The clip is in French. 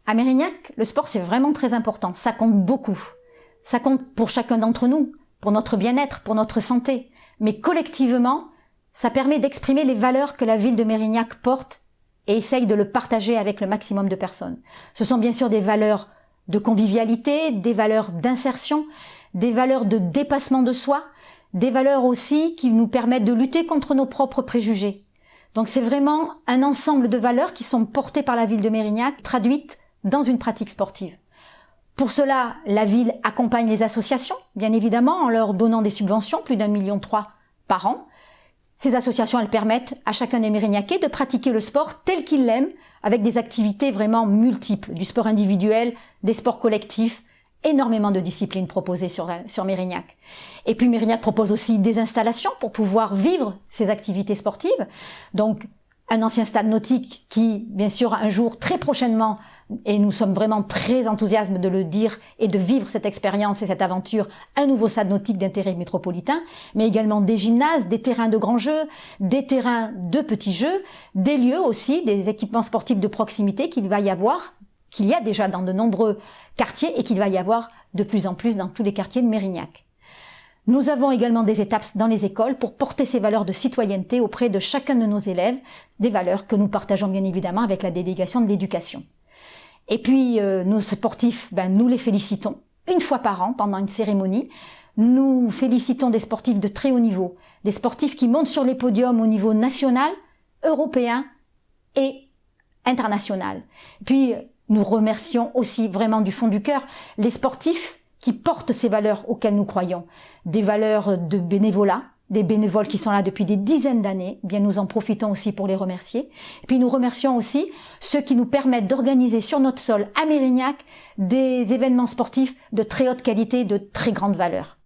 À Mérignac, le sport, c'est vraiment très important. Ça compte beaucoup. Ça compte pour chacun d'entre nous, pour notre bien-être, pour notre santé. Mais collectivement, ça permet d'exprimer les valeurs que la ville de Mérignac porte et essaye de le partager avec le maximum de personnes. Ce sont bien sûr des valeurs de convivialité, des valeurs d'insertion, des valeurs de dépassement de soi, des valeurs aussi qui nous permettent de lutter contre nos propres préjugés. Donc c'est vraiment un ensemble de valeurs qui sont portées par la ville de Mérignac, traduites dans une pratique sportive. Pour cela, la ville accompagne les associations, bien évidemment, en leur donnant des subventions, plus d'1,3 million par an. Ces associations, elles permettent à chacun des Mérignacais de pratiquer le sport tel qu'il l'aime, avec des activités vraiment multiples, du sport individuel, des sports collectifs, énormément de disciplines proposées sur Mérignac. Et puis Mérignac propose aussi des installations pour pouvoir vivre ces activités sportives. Donc, un ancien stade nautique qui, bien sûr, un jour, très prochainement, et nous sommes vraiment très enthousiastes de le dire et de vivre cette expérience et cette aventure, un nouveau stade nautique d'intérêt métropolitain, mais également des gymnases, des terrains de grands jeux, des terrains de petits jeux, des lieux aussi, des équipements sportifs de proximité qu'il y a déjà dans de nombreux quartiers et qu'il va y avoir de plus en plus dans tous les quartiers de Mérignac. Nous avons également des étapes dans les écoles pour porter ces valeurs de citoyenneté auprès de chacun de nos élèves, des valeurs que nous partageons bien évidemment avec la délégation de l'éducation. Et puis, nos sportifs, nous les félicitons une fois par an pendant une cérémonie. Nous félicitons des sportifs de très haut niveau, des sportifs qui montent sur les podiums au niveau national, européen et international. Puis, nous remercions aussi vraiment du fond du cœur les sportifs qui portent ces valeurs auxquelles nous croyons. Des valeurs de bénévolat, des bénévoles qui sont là depuis des dizaines d'années. Bien, nous en profitons aussi pour les remercier. Et puis, nous remercions aussi ceux qui nous permettent d'organiser sur notre sol à Mérignac des événements sportifs de très haute qualité, de très grande valeur.